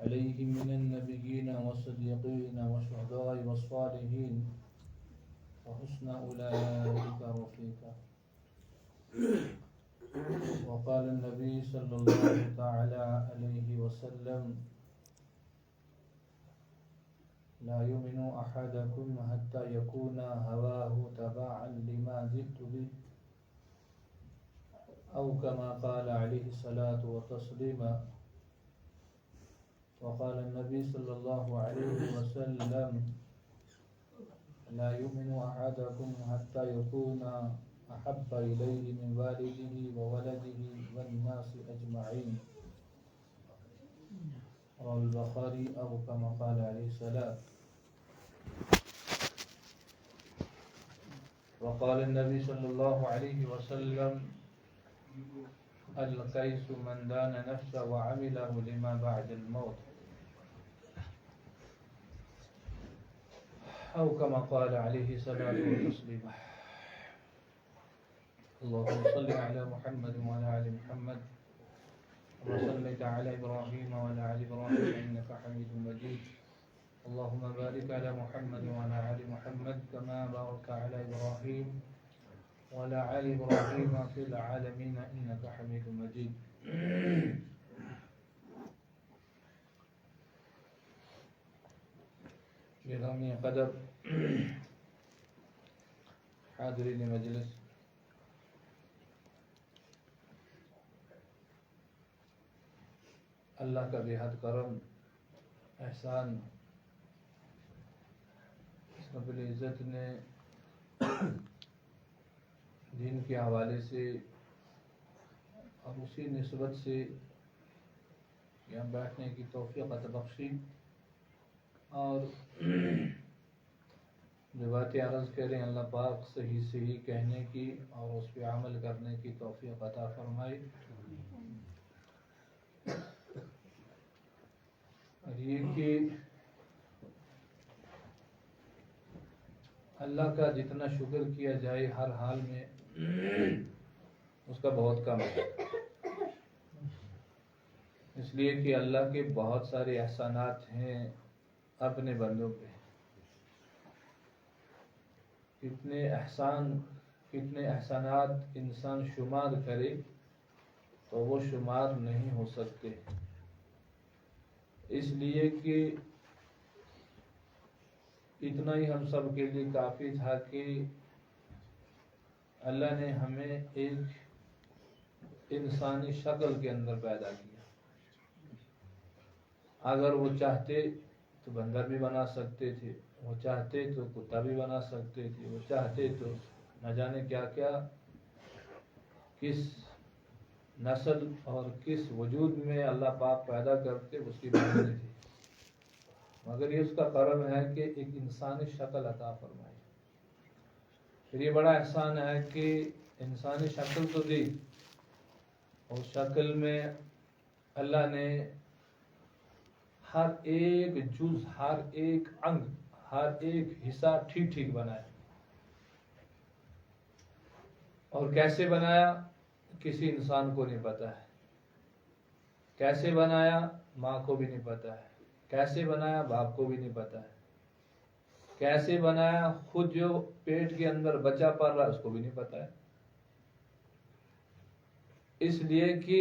عليه من النبيين والصديقين والشهداء والصالحين وحسن أولئك رفيقا. وقال النبي صلى الله تعالى عليه وسلم لا يؤمن أحدكم حتى يكون هواه تبعا لما جئت به أو كما قال عليه الصلاة والتسليم. وقال النبي صلى الله عليه وسلم لا يؤمن أحدكم حتى يكون أحب إليه من والده وولده والناس أجمعين. رواه البخاري أو كما قال عليه السلام. وقال النبي صلى الله عليه وسلم القيس من دان نفسه وعمله لما بعد الموت أو كما قال عليه الصلاة والتسليم. اللهم صل على محمد وعلى آل محمد كما صليت على إبراهيم وعلى آل إبراهيم إنك حميد مجيد. اللهم بارك على محمد وعلى آل محمد كما باركت على إبراهيم وعلى آل إبراهيم في العالمين إنك حميد مجيد. گرامی قدر حاضرین مجلس، اللہ کا بے حد کرم احسان، رب العزت نے دین کے حوالے سے اور اسی نسبت سے یہاں بیٹھنے کی توفیق عطا بخشی اور جو باتیں عرض کریں اللہ پاک صحیح صحیح کہنے کی اور اس پہ عمل کرنے کی توفیق عطا فرمائی. اور یہ کہ اللہ کا جتنا شکر کیا جائے ہر حال میں اس کا بہت کم ہے، اس لیے کہ اللہ کے بہت سارے احسانات ہیں اپنے بندوں پہ. کتنے احسانات انسان شمار کرے تو وہ شمار نہیں ہو سکتے، اس لیے کہ اتنا ہی ہم سب کے لیے کافی تھا کہ اللہ نے ہمیں ایک انسانی شکل کے اندر پیدا کیا. اگر وہ چاہتے تو بندر بھی بنا سکتے تھے، وہ چاہتے تو کتا بھی بنا سکتے تھے، وہ چاہتے تو نہ جانے کیا کیا کس نسل اور کس وجود میں اللہ پاک پیدا کرتے اس کی بات نہیں تھی، مگر یہ اس کا کرم ہے کہ ایک انسانی شکل عطا فرمائی. پھر یہ بڑا احسان ہے کہ انسانی شکل تو دی، اس شکل میں اللہ نے ہر ایک جز، ہر ایک انگ، ہر ایک حصہ ٹھیک ٹھیک بنایا. اور کیسے بنایا کسی انسان کو نہیں پتا ہے، کیسے بنایا ماں کو بھی نہیں پتا ہے، کیسے بنایا باپ کو بھی نہیں پتا ہے، کیسے بنایا خود جو پیٹ کے اندر بچہ پل رہا ہے اس کو بھی نہیں پتا ہے. اس لیے کہ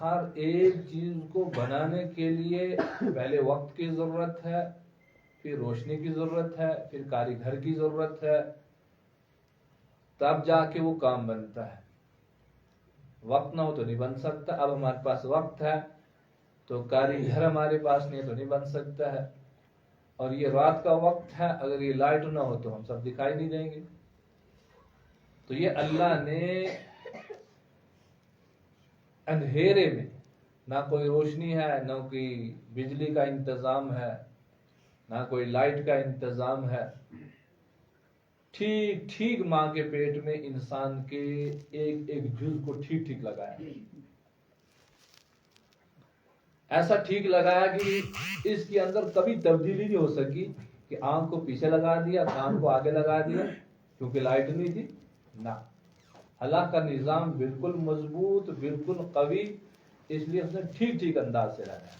ہر ایک چیز کو بنانے کے لیے پہلے وقت کی ضرورت ہے، پھر روشنی کی ضرورت ہے، پھر کاریگر کی ضرورت ہے، تب جا کے وہ کام بنتا ہے. وقت نہ ہو تو نہیں بن سکتا. اب ہمارے پاس وقت ہے تو کاریگر ہمارے پاس نہیں تو نہیں بن سکتا ہے. اور یہ رات کا وقت ہے، اگر یہ لائٹ نہ ہو تو ہم سب دکھائی نہیں دیں گے. تو یہ اللہ نے اندھیرے میں، نہ کوئی روشنی ہے، نہ کوئی بجلی کا انتظام ہے، نہ کوئی لائٹ کا انتظام ہے، ٹھیک ٹھیک ماں کے پیٹ میں انسان کے ایک ایک جز کو ٹھیک ٹھیک لگایا. ایسا ٹھیک لگایا کہ اس کے اندر کبھی تبدیلی نہیں ہو سکی کہ آنکھ کو پیچھے لگا دیا، کان کو آگے لگا دیا کیونکہ لائٹ نہیں تھی. نہ، اللہ کا نظام بالکل مضبوط، بالکل قوی، اس لیے اس نے ٹھیک ٹھیک انداز سے لگایا.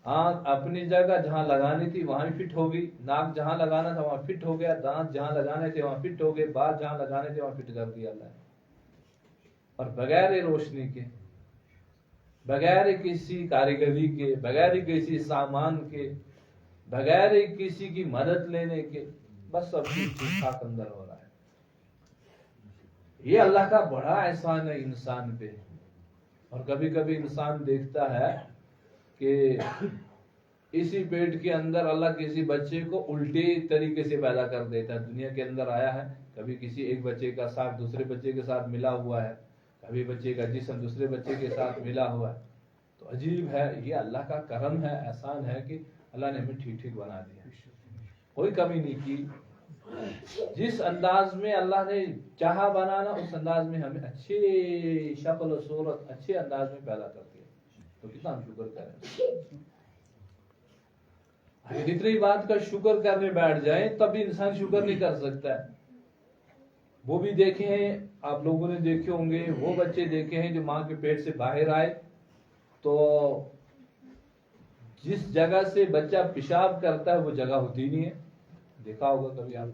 آنکھ اپنی جگہ جہاں لگانی تھی وہاں بھی فٹ ہوگی، ناک جہاں لگانا تھا وہاں فٹ ہو گیا، دانت جہاں لگانے تھے وہاں فٹ ہو گئے، بال جہاں لگانے تھے وہاں فٹ کر دیا اللہ نے. اور بغیر روشنی کے، بغیر کسی کاریگری کے، بغیر کسی سامان کے، بغیر کسی کی مدد لینے کے، بس سب کچھ ٹھیک ٹھاک اندر ہو رہا ہے. یہ اللہ کا بڑا احسان ہے انسان پہ. اور کبھی کبھی انسان دیکھتا ہے کہ اسی پیٹ کے اندر اللہ کسی بچے کو الٹے طریقے سے پیدا کر دیتا ہے. دنیا کے اندر آیا ہے، کبھی کسی ایک بچے کا ساتھ دوسرے بچے کے ساتھ ملا ہوا ہے، کبھی بچے کا جسم دوسرے بچے کے ساتھ ملا ہوا ہے. تو عجیب ہے، یہ اللہ کا کرم ہے، احسان ہے کہ اللہ نے ہمیں ٹھیک ٹھیک بنا دیا، کوئی کمی نہیں کی. جس انداز میں اللہ نے چاہا بنانا اس انداز میں ہمیں اچھی شکل و صورت اچھے انداز میں پیدا کر دیا. تو کتنا ہم شکر کریں. اگر اتنی بات کا شکر کرنے بیٹھ جائیں تب بھی انسان شکر نہیں کر سکتا ہے. وہ بھی دیکھے ہیں آپ لوگوں نے، دیکھے ہوں گے وہ بچے دیکھے ہیں جو ماں کے پیٹ سے باہر آئے تو جس جگہ سے بچہ پیشاب کرتا ہے وہ جگہ ہوتی نہیں ہے، دیکھا ہوگا کبھی آپ.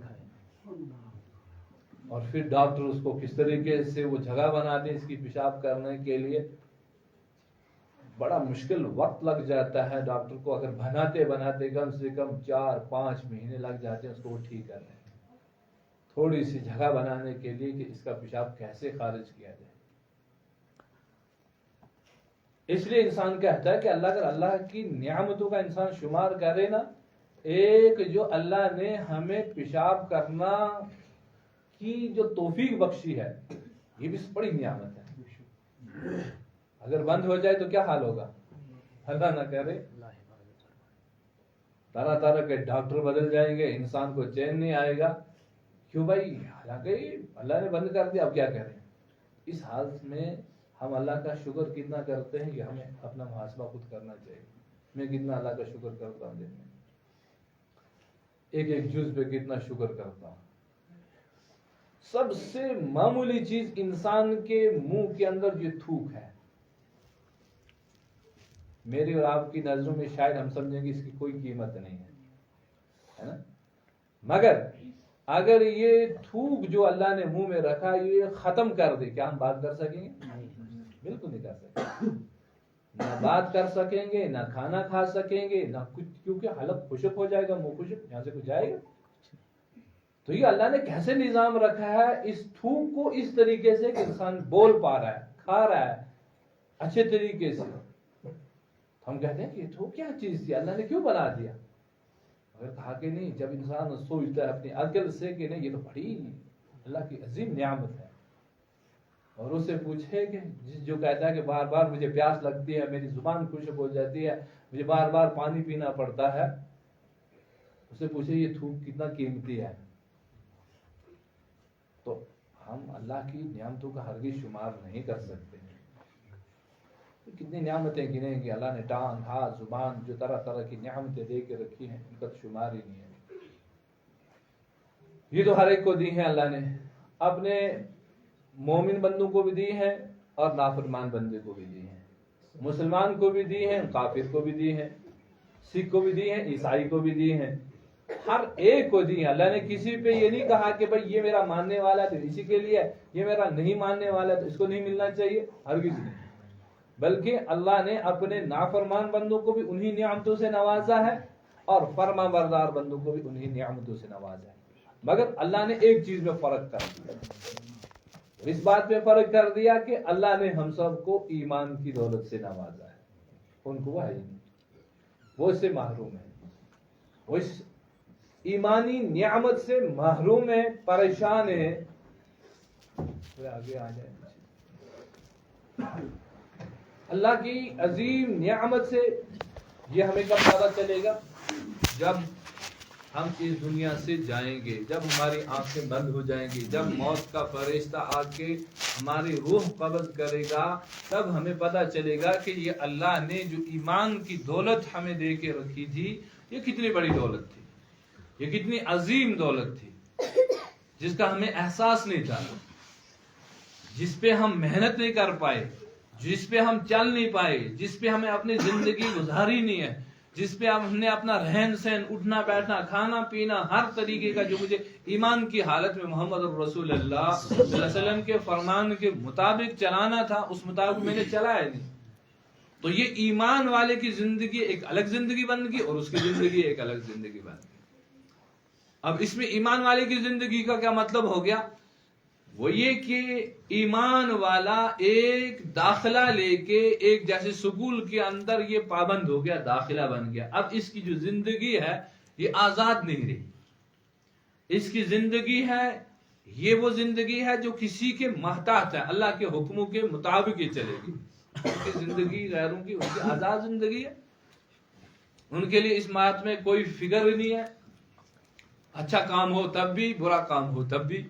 اور پھر ڈاکٹر اس کو کس طریقے سے وہ جگہ بناتے ہیں اس کی پیشاب کرنے کے لیے. بڑا مشکل وقت لگ جاتا ہے ڈاکٹر کو، اگر بناتے بناتے کم سے کم 4-5 مہینے لگ جاتے ہیں اس کو وہ ٹھیک کرنے، تھوڑی سی جگہ بنانے کے لیے کہ اس کا پیشاب کیسے خارج کیا جائے. اس لیے انسان کہتا ہے کہ اگر اللہ کی نعمتوں کا انسان شمار کرے نا، ایک جو اللہ نے ہمیں پیشاب کرنا کی جو توفیق بخشی ہے یہ بھی بڑی نعمت ہے. اگر بند ہو جائے تو کیا حال ہوگا، اللہ نہ کرے. طرح طرح کے ڈاکٹر بدل جائیں گے، انسان کو چین نہیں آئے گا. کیوں بھائی، حالانکہ اللہ نے بند کر دیا، اب کیا کریں. اس حالت میں ہم اللہ کا شکر کتنا کرتے ہیں کہ ہمیں اپنا محاسبہ خود کرنا چاہیے. میں کتنا اللہ کا شکر کرتا ہوں، دن میں ایک ایک جز پہ کتنا شکر کرتا ہوں. سب سے معمولی چیز انسان کے منہ کے اندر جو تھوک ہے، میری اور آپ کی نظروں میں شاید ہم سمجھیں گے اس کی کوئی قیمت نہیں ہے نا، مگر اگر یہ تھوک جو اللہ نے منہ میں رکھا یہ ختم کر دے، کیا ہم بات کر سکیں گے؟ بالکل نہیں کر سکیں. نہ بات کر سکیں گے، نہ کھانا کھا سکیں گے، نہ کچھ، کیونکہ حلق خشک ہو جائے گا، منہ خشک، یہاں سے کچھ جائے گا. تو یہ اللہ نے کیسے نظام رکھا ہے اس تھوک کو اس طریقے سے کہ انسان بول پا رہا ہے، کھا رہا ہے اچھے طریقے سے. ہم کہتے ہیں کہ تھوک کیا چیز تھی، اللہ نے کیوں بنا دیا؟ اگر کہا کہ نہیں، جب انسان سوچتا ہے اپنی عقل سے کہ نہیں یہ تو بڑی اللہ کی عظیم نعمت ہے، اور اس سے پوچھے کہ جو کہتا ہے کہ بار بار مجھے پیاس لگتی ہے، میری زبان خشک ہو جاتی ہے، مجھے بار بار پانی پینا پڑتا ہے، اس سے پوچھے یہ تھوک کتنا قیمتی ہے. تو ہم اللہ کی نعمتوں کا ہرگز شمار نہیں کر سکتے. کتنی نعمتیں گنیں گے اللہ نے، ٹانگ، ہاتھ، زبان، جو طرح طرح کی نعمتیں دے کے رکھی ہیں ان کا شمار ہی نہیں ہے. یہ تو ہر ایک کو دی ہیں اللہ نے، اپنے مومن بندوں کو بھی دی ہیں اور نافرمان بندے کو بھی دی ہیں، مسلمان کو بھی دی ہیں، کافر کو بھی دی ہیں، سکھ کو بھی دی ہیں، عیسائی کو بھی دی ہیں، ہر ایک کو دی ہیں. اللہ نے کسی پہ یہ نہیں کہا کہ بھائی یہ میرا ماننے والا ہے تو اسی کے لیے، یہ میرا نہیں ماننے والا ہے تو اس کو نہیں ملنا چاہیے، ہرگز نہیں. بلکہ اللہ نے اپنے نافرمان بندوں کو بھی انہی نعمتوں سے نوازا ہے اور فرما بردار بندوں کو بھی انہی نعمتوں سے نوازا ہے. مگر اللہ نے ایک چیز میں فرق کر دیا، اس بات میں فرق کر دیا کہ اللہ نے ہم سب کو ایمان کی دولت سے نوازا ہے، ان کو وہ ہے نہیں، وہ اس سے محروم ہے، وہ اس ایمانی نعمت سے محروم ہے، پریشان ہے. آگے آ جائے. اللہ کی عظیم نعمت سے یہ ہمیں کب پتہ چلے گا؟ جب ہم اس دنیا سے جائیں گے، جب ہماری آنکھیں بند ہو جائیں گی، جب موت کا فرشتہ آ کے ہماری روح قبض کرے گا، تب ہمیں پتہ چلے گا کہ یہ اللہ نے جو ایمان کی دولت ہمیں دے کے رکھی تھی یہ کتنی بڑی دولت تھی، یہ کتنی عظیم دولت تھی، جس کا ہمیں احساس نہیں تھا، جس پہ ہم محنت نہیں کر پائے، جس پہ ہم چل نہیں پائے، جس پہ ہمیں اپنی زندگی گزاری نہیں ہے، جس پہ ہم نے اپنا رہن سہن، اٹھنا بیٹھنا، کھانا پینا، ہر طریقے کا جو مجھے ایمان کی حالت میں محمد رسول اللہ صلی اللہ علیہ وسلم کے فرمان کے مطابق چلانا تھا، اس مطابق میں نے چلایا نہیں. تو یہ ایمان والے کی زندگی ایک الگ زندگی بن گئی اور اس کی زندگی ایک الگ زندگی بن گئی. اب اس میں ایمان والے کی زندگی کا کیا مطلب ہو گیا؟ وہ یہ کہ ایمان والا ایک داخلہ لے کے ایک جیسے سکول کے اندر یہ پابند ہو گیا، داخلہ بن گیا. اب اس کی جو زندگی ہے یہ آزاد نہیں رہی. اس کی زندگی ہے یہ وہ زندگی ہے جو کسی کے محتاط ہے، اللہ کے حکموں کے مطابق ہی چلے گی. ان کی زندگی غیروں کی، ان کی آزاد زندگی ہے. ان کے لیے اس بات میں کوئی فکر ہی نہیں ہے، اچھا کام ہو تب بھی، برا کام ہو تب بھی.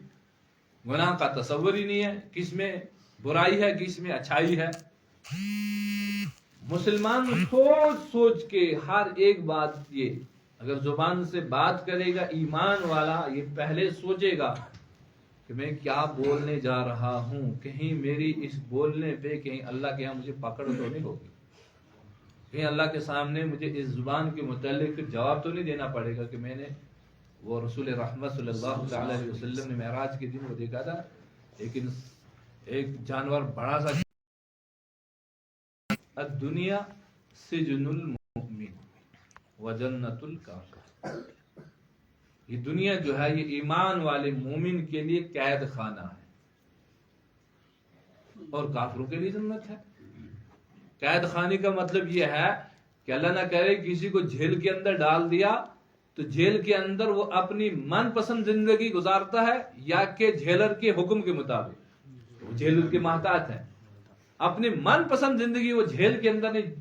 گناہ کا تصور ہی نہیں ہے، کس میں برائی ہے کس میں اچھائی ہے. مسلمان سوچ سوچ کے ہر ایک بات، یہ اگر زبان سے بات کرے گا ایمان والا یہ پہلے سوچے گا کہ میں کیا بولنے جا رہا ہوں، کہیں میری اس بولنے پہ کہیں اللہ کے یہاں مجھے پکڑ تو نہیں ہوگی، کہیں اللہ کے سامنے مجھے اس زبان کے متعلق جواب تو نہیں دینا پڑے گا کہ میں نے وہ رسول رحمت صلی اللہ علیہ وسلم نے معراج کے دن وہ دیکھا تھا، لیکن ایک جانور بڑا سا، الدنیا سجن المؤمن وجنت الکافر. یہ دنیا جو ہے یہ ایمان والے مومن کے لیے قید خانہ ہے اور کافروں کے لیے جنت ہے. قید خانے کا مطلب یہ ہے کہ اللہ نہ کرے کسی کو جیل کے اندر ڈال دیا تو جیل کے اندر وہ اپنی من پسند زندگی گزارتا ہے یا کہ جیلر کے حکم کے مطابق. وہ جیلر کے محتاط ہے، اپنی من پسند زندگی وہ جیل کے اندر نہیں،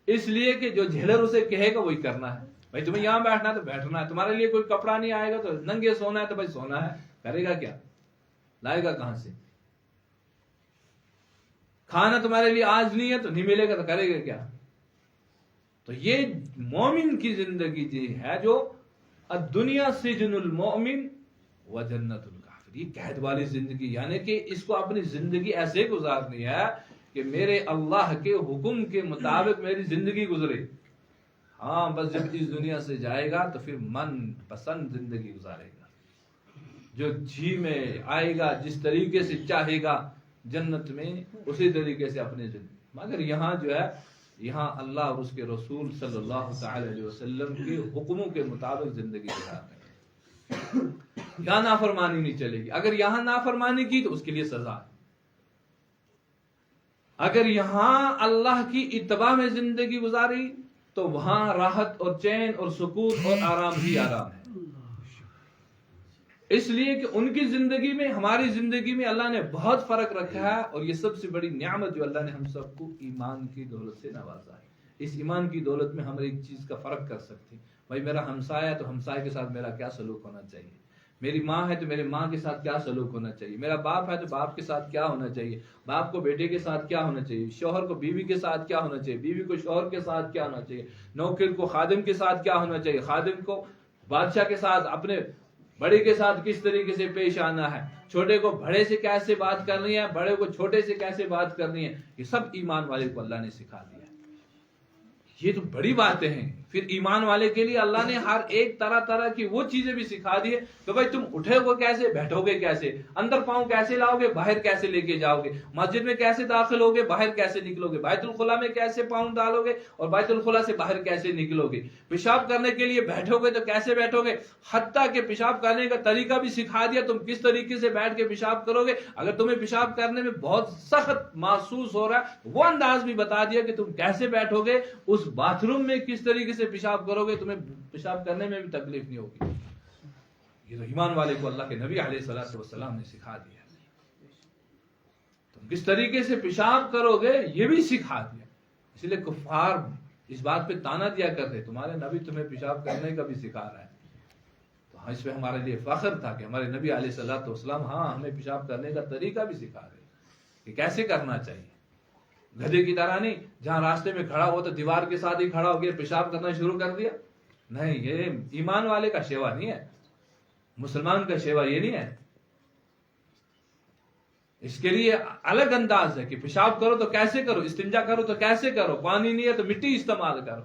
اس لیے کہ جو جیلر اسے کہے گا وہی کرنا ہے. بھائی تمہیں یہاں بیٹھنا ہے تو بیٹھنا ہے، تمہارے لیے کوئی کپڑا نہیں آئے گا تو ننگے سونا ہے تو بھائی سونا ہے. کرے گا کیا؟ لائے گا کہاں سے؟ کھانا تمہارے لیے آج نہیں ہے تو نہیں ملے گا تو کرے گا کیا؟ تو یہ مومن کی زندگی جی ہے جو الدنیا سجن المؤمن وجنت الکافر، یہ قید والی زندگی، یعنی کہ اس کو اپنی زندگی ایسے گزارنی ہے کہ میرے اللہ کے حکم کے مطابق میری زندگی گزرے. ہاں بس جب اس دنیا سے جائے گا تو پھر من پسند زندگی گزارے گا، جو جی میں آئے گا، جس طریقے سے چاہے گا جنت میں اسی طریقے سے اپنے زندگی. مگر یہاں جو ہے، یہاں اللہ اور اس کے رسول صلی اللہ تعالی علیہ وسلم کے حکموں کے مطابق زندگی گزارنے ہے. یہاں نافرمانی نہیں چلے گی. اگر یہاں نافرمانی کی تو اس کے لیے سزا ہے. اگر یہاں اللہ کی اتباع میں زندگی گزاری تو وہاں راحت اور چین اور سکون اور آرام ہی آرام ہے. اس لیے کہ ان کی زندگی میں ہماری زندگی میں اللہ نے بہت فرق رکھا ہے، اور یہ سب سے بڑی نعمت جو اللہ نے ہم سب کو ایمان کی دولت سے نوازا ہے. اس ایمان کی دولت میں ہم ایک چیز کا فرق کر سکتے ہیں. بھائی میرا ہمسایہ ہے تو ہمسایہ کے ساتھ میرا کیا سلوک ہونا چاہیے، میری ماں ہے تو میرے ماں کے ساتھ کیا سلوک ہونا چاہیے، میرا باپ ہے تو باپ کے ساتھ کیا ہونا چاہیے، باپ کو بیٹے کے ساتھ کیا ہونا چاہیے، شوہر کو بیوی کے ساتھ کیا ہونا چاہیے، بیوی کو شوہر کے ساتھ کیا ہونا چاہیے، نوکر کو خادم کے ساتھ کیا ہونا چاہیے، خادم کو بادشاہ کے ساتھ، اپنے بڑے کے ساتھ کس طریقے سے پیش آنا ہے، چھوٹے کو بڑے سے کیسے بات کرنی ہے، بڑے کو چھوٹے سے کیسے بات کرنی ہے. یہ سب ایمان والے کو اللہ نے سکھا دیا. یہ تو بڑی باتیں ہیں. پھر ایمان والے کے لیے اللہ نے ہر ایک طرح طرح کی وہ چیزیں بھی سکھا دی ہے کہ بھائی تم اٹھے گو کیسے، بیٹھو گے کیسے، اندر پاؤں کیسے لاؤ گے، باہر کیسے لے کے جاؤ گے، مسجد میں کیسے داخل ہوگے، باہر کیسے نکلو گے، بیت الخلا میں کیسے پاؤں ڈالو گے اور بیت الخلا سے باہر کیسے نکلو گے، پیشاب کرنے کے لیے بیٹھو گے تو کیسے بیٹھو گے، حتیٰ کہ پیشاب کرنے کا طریقہ بھی سکھا دیا، تم کس طریقے سے بیٹھ کے پیشاب کرو گے. اگر تمہیں پیشاب کرنے میں بہت سخت محسوس ہو رہا ہے وہ انداز بھی بتا دیا کہ تم کیسے بیٹھو گے، اس باتھ روم میں کس طریقے سے پیشاب کرو گے، تمہیں پیشاب کرنے میں بھی تکلیف نہیں ہوگی. یہ تو ایمان والے کو اللہ کے نبی علیہ الصلوۃ والسلام نے سکھا دیا. تم کس طریقے سے پیشاب کرو گے یہ بھی سکھا دیا. اس لیے کفار اس بات پہ تانا دیا کرتے تمہارے نبی تمہیں پیشاب کرنے کا بھی سکھا رہا ہے. تو اس پہ ہمارے لیے فخر تھا کہ ہمارے نبی علیہ الصلوۃ والسلام ہمیں پیشاب کرنے کا طریقہ بھی سکھا رہے کہ کیسے کرنا چاہیے. گدھے کی طرح نہیں، جہاں راستے میں کھڑا ہوا تو دیوار کے ساتھ ہی کھڑا ہو گیا پیشاب کرنا شروع کر دیا. نہیں، یہ ایمان والے کا شیوا نہیں ہے، مسلمان کا شیوا یہ نہیں ہے. اس کے لیے الگ انداز ہے کہ پیشاب کرو تو کیسے کرو، استنجا کرو تو کیسے کرو، پانی نہیں ہے تو مٹی استعمال کرو.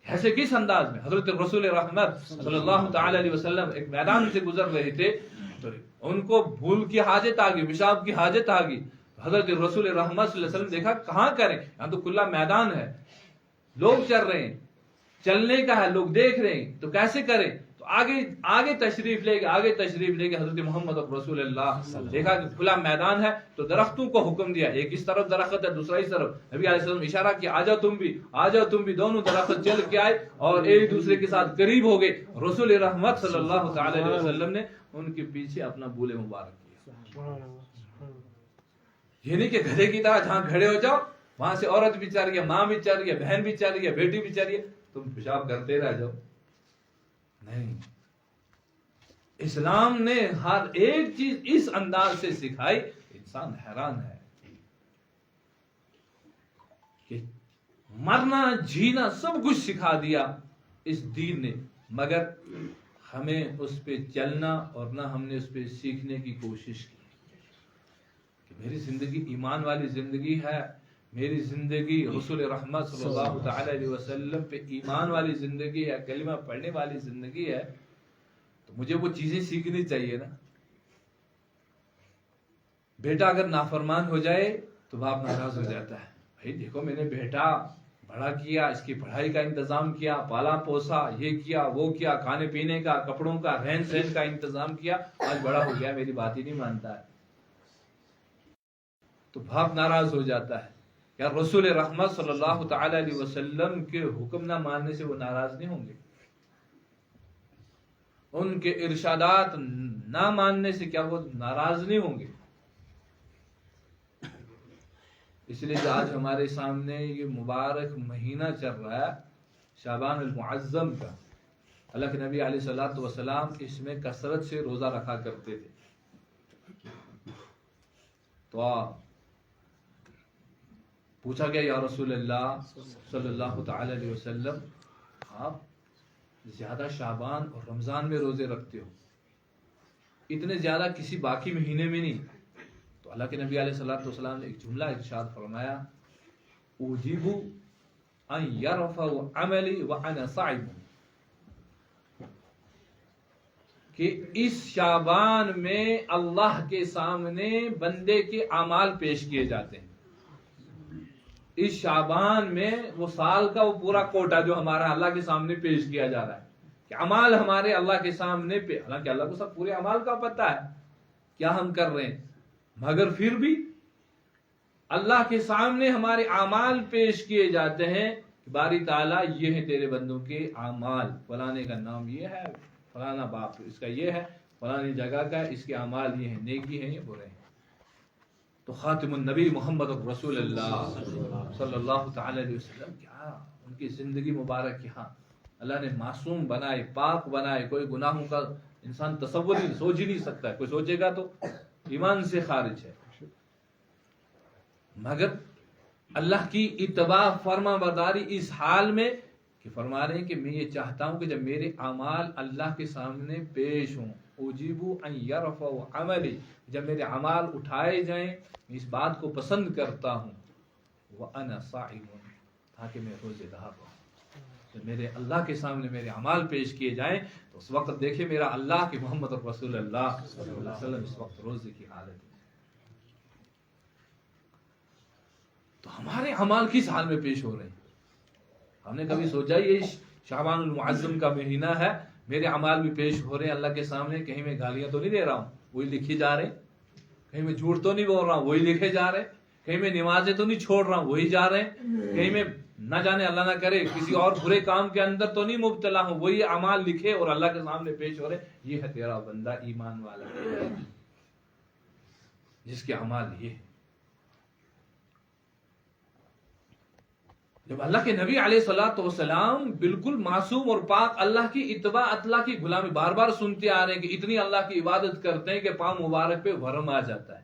ایسے کس انداز میں؟ حضرت رسول رحمت صلی اللہ تعالی علیہ وسلم ایک میدان سے گزر رہے تھے تو ان کو بھول کی حاجت آ گئی، پیشاب کی حاجت آ گئی. حضرت رسول رحمت صلی اللہ علیہ وسلم دیکھا کہاں کریں، یہاں تو کھلا میدان ہے، لوگ چل رہے ہیں، چلنے کا ہے، لوگ دیکھ رہے ہیں، تو کیسے کریں؟ تو آگے تشریف لے کے حضرت محمد رسول اللہ دیکھا کہ کھلا میدان ہے تو درختوں کو حکم دیا، ایک اس طرف درخت ہے دوسرا اس طرف، نبی علیہ السلام اشارہ کیا آ جاؤ تم بھی، دونوں درخت چل کے آئے اور ایک دوسرے کے ساتھ قریب ہو گئے. رسول رحمت صلی اللہ تعالی علیہ وسلم نے ان کے پیچھے اپنا بول مبارک کیا. یہ نہیں کہ گدھے کی طرح جہاں کھڑے ہو جاؤ وہاں سے عورت بھی چل رہی ہے، ماں بھی چل رہی ہے، بہن بھی چل رہی ہے، بیٹی بھی چل رہی ہے، تم پیشاب کرتے رہ جاؤ. نہیں، اسلام نے ہر ایک چیز اس انداز سے سکھائی، انسان حیران ہے کہ مرنا جینا سب کچھ سکھا دیا اس دین نے، مگر ہمیں اس پہ چلنا اور نہ ہم نے اس پہ سیکھنے کی کوشش کی کہ میری زندگی ایمان والی زندگی ہے، میری زندگی رسول رحمت صلی اللہ تعالی علیہ وسلم پہ ایمان والی زندگی ہے، کلمہ پڑھنے والی زندگی ہے، تو مجھے وہ چیزیں سیکھنی چاہیے نا. بیٹا اگر نافرمان ہو جائے تو باپ ناراض ہو جاتا ہے، بھائی دیکھو میں نے بیٹا بڑا کیا، اس کی پڑھائی کا انتظام کیا، پالا پوسا، یہ کیا وہ کیا، کھانے پینے کا، کپڑوں کا، رہن سہن کا انتظام کیا، آج بڑا ہو گیا میری بات ہی نہیں مانتا ہے، تو باپ ناراض ہو جاتا ہے. یا رسول رحمت صلی اللہ تعالی علیہ وسلم کے حکم نہ ماننے سے وہ ناراض نہیں ہوں گے؟ ان کے ارشادات نہ ماننے سے کیا وہ ناراض نہیں ہوں گے؟ اس لیے جو آج ہمارے سامنے یہ مبارک مہینہ چل رہا ہے شعبان المعظم کا، اللہ کے نبی علیہ الصلوۃ والسلام اس میں کثرت سے روزہ رکھا کرتے تھے. تو پوچھا گیا یا رسول اللہ صلی اللہ تعالی علیہ وسلم، آپ زیادہ شعبان اور رمضان میں روزے رکھتے ہو، اتنے زیادہ کسی باقی مہینے میں نہیں. تو اللہ کے نبی علیہ الصلوۃ والسلام نے ایک جملہ ارشاد فرمایا، اجیب ان یرفع عملی وانا صائم، کہ اس شعبان میں اللہ کے سامنے بندے کے اعمال پیش کیے جاتے ہیں. اس شعبان میں وہ سال کا وہ پورا کوٹا جو ہمارا اللہ کے سامنے پیش کیا جا رہا ہے کہ اعمال ہمارے اللہ کے سامنے پہ، حالانکہ اللہ کو سب پورے اعمال کا پتہ ہے کیا ہم کر رہے ہیں، مگر پھر بھی اللہ کے سامنے ہمارے اعمال پیش کیے جاتے ہیں کہ باری تعالیٰ یہ ہے تیرے بندوں کے اعمال، فلانے کا نام یہ ہے، فلانا باپ اس کا یہ ہے، فلانی جگہ کا ہے، اس کے اعمال یہ ہیں، نیکی ہیں یہ برے ہیں. تو خاتم النبی محمد رسول اللہ صلی اللہ تعالی علیہ وسلم کیا ان کی زندگی مبارک یہاں اللہ نے معصوم بنائے، پاک بنائے، کوئی گناہوں کا انسان تصور ہی سوچ ہی نہیں سکتا ہے، کوئی سوچے گا تو ایمان سے خارج ہے. مگر اللہ کی اتباع فرما برداری اس حال میں کہ فرما رہے ہیں کہ میں یہ چاہتا ہوں کہ جب میرے اعمال اللہ کے سامنے پیش ہوں، اجیبو ان یرفع عملی، جب میرے اعمال اٹھائے جائیں، میں اس بات کو پسند کرتا ہوں، وانا صائم، تاکہ میں روزے دار ہوں. جب میرے اللہ کے سامنے میرے اعمال پیش کیے جائیں تو اس وقت دیکھیں میرا اللہ کہ محمد رسول اللہ صلی اللہ علیہ وسلم اس وقت روزے کی حالت میں. تو ہمارے اعمال کس حال میں پیش ہو رہے ہیں؟ ہم نے کبھی سوچا یہ شعبان المعظم کا مہینہ ہے، میرے اعمال بھی پیش ہو رہے ہیں اللہ کے سامنے، کہیں میں گالیاں تو نہیں دے رہا ہوں وہی لکھی جا رہے، کہیں میں جھوٹ تو نہیں بول رہا ہوں وہی لکھے جا رہے، کہیں میں نمازیں تو نہیں چھوڑ رہا ہوں وہی جا رہے، کہیں میں نہ جانے اللہ نہ کرے کسی اور برے کام کے اندر تو نہیں مبتلا ہوں وہی اعمال لکھے اور اللہ کے سامنے پیش ہو رہے. یہ ہے تیرا بندہ ایمان والا جس کے اعمال یہ ہے. جب اللہ کے نبی علیہ الصلوۃ والسلام بالکل معصوم اور پاک اللہ کی اتباع اللہ کی غلامی بار بار سنتے آ رہے ہیں کہ اتنی اللہ کی عبادت کرتے ہیں کہ پاؤں مبارک پہ ورم آ جاتا ہے.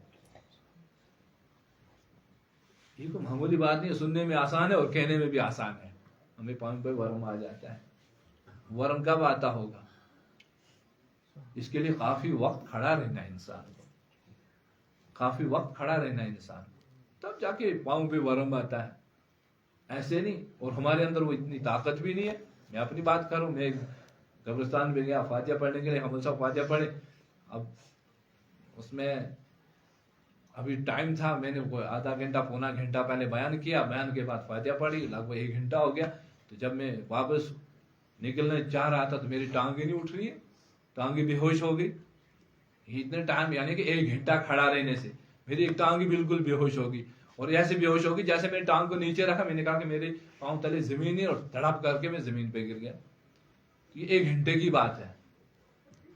یہ کوئی معمولی بات نہیں، سننے میں آسان ہے اور کہنے میں بھی آسان ہے، ہمیں پاؤں پہ ورم آ جاتا ہے. ورم کب آتا ہوگا؟ اس کے لیے کافی وقت کھڑا رہنا انسان کو، کافی وقت کھڑا رہنا انسان تب جا کے پاؤں پہ ورم آتا ہے. ایسے نہیں، اور ہمارے اندر وہ اتنی طاقت بھی نہیں ہے میں اپنی بات کروں، میں قبرستان میں گیا فاتحہ پڑھنے کے لیے، ہم سب فاتحہ پڑھے. اب اس میں ابھی ٹائم تھا، میں نے آدھا گھنٹہ پونا گھنٹہ پہلے بیان کیا، بیان کے بعد فاتحہ پڑھی، لگ بھگ 1 گھنٹہ ہو گیا. تو جب میں واپس نکلنے چاہ رہا تھا تو میری ٹانگیں نہیں اٹھ رہی ہے، ٹانگیں بے ہوش ہو گئی. اتنے ٹائم یعنی کہ 1 گھنٹہ کھڑا رہنے سے میری ایک ٹانگ بالکل بے ہوش ہوگی، اور ایسے بے ہوش ہوگی جیسے میں نے ٹانگ کو نیچے رکھا، میں نے کہا کہ میرے پاؤں تلے زمین نہیں، اور دھڑپ کر کے میں زمین پہ گر گیا. یہ 1 گھنٹے کی بات ہے.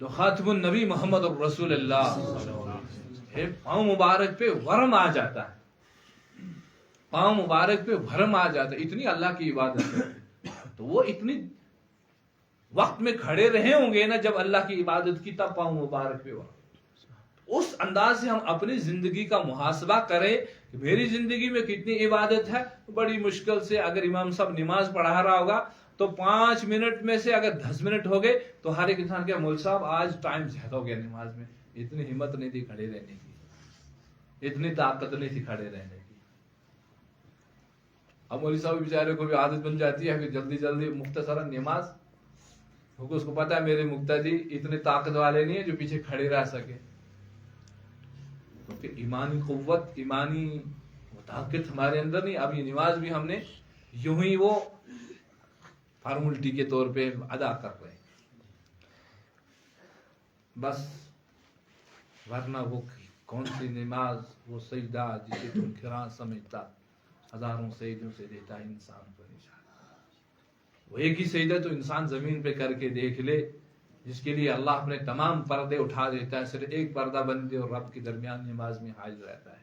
تو خاتم النبی محمد رسول اللہ پاؤں مبارک پہ ورم آ جاتا ہے، پاؤں مبارک پہ ورم آ جاتا ہے. اتنی اللہ کی عبادت ہے. تو وہ اتنی وقت میں کھڑے رہے ہوں گے نا جب اللہ کی عبادت کی، تب پاؤں مبارک پہ ورم. اس انداز سے ہم اپنی زندگی کا محاسبہ کریں کہ میری زندگی میں کتنی عبادت ہے. بڑی مشکل سے اگر امام صاحب نماز پڑھا رہا ہوگا تو 5 منٹ میں سے اگر 10 منٹ ہو گئے تو ہر ایک انسان کے مول صاحب آج ٹائم زیادہ ہو گیا نماز میں. اتنی ہمت نہیں تھی کھڑے رہنے کی، اتنی طاقت نہیں تھی کھڑے رہنے کی. اب مولوی صاحب بیچارے کو بھی عادت بن جاتی ہے کہ جلدی جلدی مختصراً نماز، کیونکہ اس کو پتا ہے میرے مقتدی اتنے طاقت والے نہیں ہیں جو پیچھے کھڑے رہ سکے. کیونکہ ایمانی قوت، ایمانی طاقت ہمارے اندر نہیں. اب یہ نماز بھی ہم نے یوں ہی وہ فارملٹی کے طور پہ ادا کر رہے ہیں بس. ورنہ وہ کون سی نماز، وہ سجدہ جسے تم کراں سمجھتا، ہزاروں سجدوں سے دیتا انسان کو نشان. وہ ایک ہی سجدہ تو انسان زمین پہ کر کے دیکھ لے، جس کے لیے اللہ اپنے تمام پردے اٹھا دیتا ہے، صرف ایک پردہ بندے اور رب کے درمیان نماز میں حاضر رہتا ہے.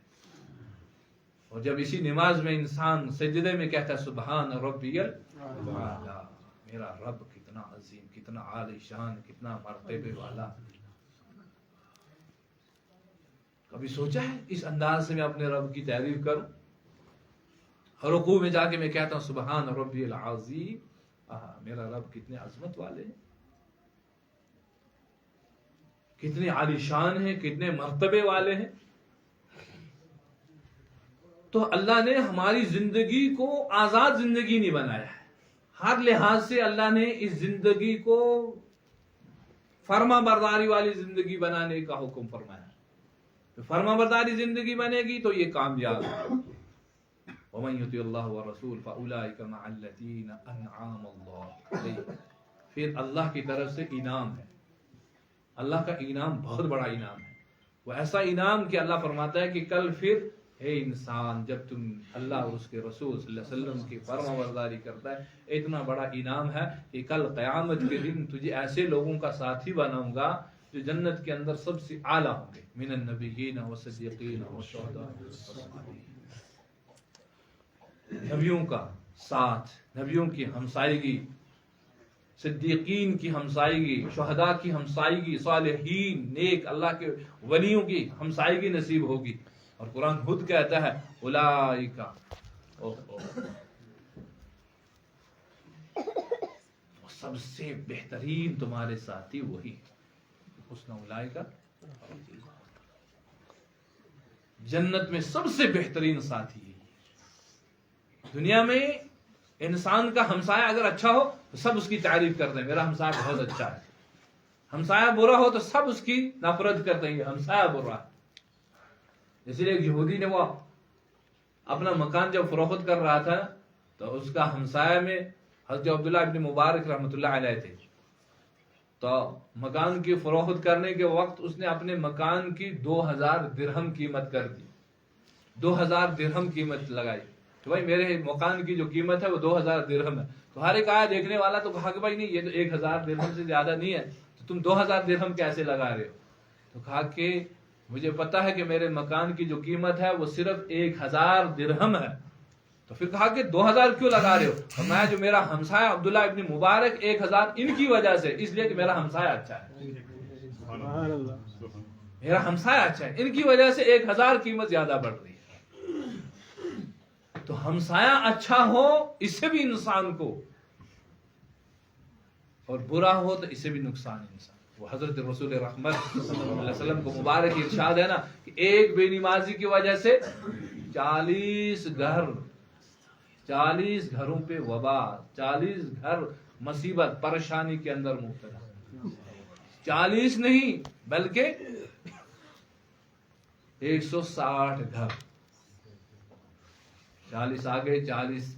اور جب اسی نماز میں انسان سجدے میں کہتا ہے سبحان ربی الاعلی، میرا رب کتنا عظیم، کتنا عالی شان، کتنا مرتبے والا. کبھی سوچا ہے اس انداز سے میں اپنے رب کی تعریف کروں؟ رکوع میں جا کے میں کہتا ہوں سبحان ربی العظیم، میرا رب کتنے عظمت والے ہیں، کتنے عالی شان ہیں، کتنے مرتبے والے ہیں. تو اللہ نے ہماری زندگی کو آزاد زندگی نہیں بنایا ہے. ہر لحاظ سے اللہ نے اس زندگی کو فرما برداری والی زندگی بنانے کا حکم فرمایا. فرما برداری زندگی بنے گی تو یہ کامیاب ہے. وَمَن يُطِعِ اللَّهَ وَالرَّسُولَ فَأُولَٰئِكَ مَعَ الَّذِينَ أَنْعَمَ اللَّهُ عَلَيْهِمْ. پھر اللہ کی طرف سے انعام ہے. اللہ کا انعام بہت بڑا انعام ہے. وہ ایسا انعام کہ اللہ فرماتا ہے کہ کل پھر اے انسان جب تم اللہ اور اس کے رسول صلی اللہ علیہ وسلم کی فرما برداری کرتا ہے، اتنا بڑا انعام ہے کہ کل قیامت کے دن تجھے ایسے لوگوں کا ساتھی بناؤں گا جو جنت کے اندر سب سے اعلیٰ ہوں گے، من النبیین والصدیقین والشہداء والصالحین. نبیوں کا ساتھ، نبیوں کی ہمسائیگی، صدیقین کی ہمسائیگی، شہداء کی ہمسائیگی، صالحین نیک اللہ کے ولیوں کی ہمسائیگی نصیب ہوگی. اور قرآن خود کہتا ہے اولئک، سب سے بہترین تمہارے ساتھی وہی حسن اولئک. جنت میں سب سے بہترین ساتھی. دنیا میں انسان کا ہمسایہ اگر اچھا ہو تو سب اس کی تعریف کرتے ہیں، میرا ہمسایہ بہت اچھا ہے. ہمسایہ برا ہو تو سب اس کی نفرت کرتے ہیں، ہمسایہ برا. اسی لیے یہودی نے وہ اپنا مکان جب فروخت کر رہا تھا تو اس کا ہمسایہ میں حضرت عبداللہ ابن مبارک رحمۃ اللہ علیہ تھے. تو مکان کی فروخت کرنے کے وقت اس نے اپنے مکان کی 2000 درہم قیمت کر دی، 2000 درہم قیمت لگائی کہ بھائی میرے مکان کی جو قیمت ہے وہ 2000 درہم ہے. تو ہر ایک آیا دیکھنے والا تو کہا کہ بھائی نہیں، یہ تو 1000 درہم سے زیادہ نہیں ہے، تو تم 2000 درہم کیسے لگا رہے ہو؟ تو کہا کہ مجھے پتا ہے کہ میرے مکان کی جو قیمت ہے وہ صرف 1000 درہم ہے. تو پھر کہا کہ 2000 کیوں لگا رہے ہو؟ اور میں جو میرا ہمسایہ عبداللہ ابن مبارک 1000 ان کی وجہ سے، اس لیے کہ میرا ہمسایہ اچھا ہے، میرا ہمسایہ اچھا ہے، ان کی وجہ سے 1000 قیمت زیادہ بڑھ رہی ہے. تو ہمسایہ اچھا ہو اس سے بھی انسان کو، اور برا ہو تو اس سے بھی نقصان انسان. وہ حضرت رسول رحمت صلی اللہ علیہ وسلم کو مبارک ارشاد ہے نا کہ ایک بے نمازی کی وجہ سے 40 گھروں پہ وبا، 40 گھر مصیبت پریشانی کے اندر مبتلا. 40 نہیں بلکہ 160 گھر. 40 آگے 40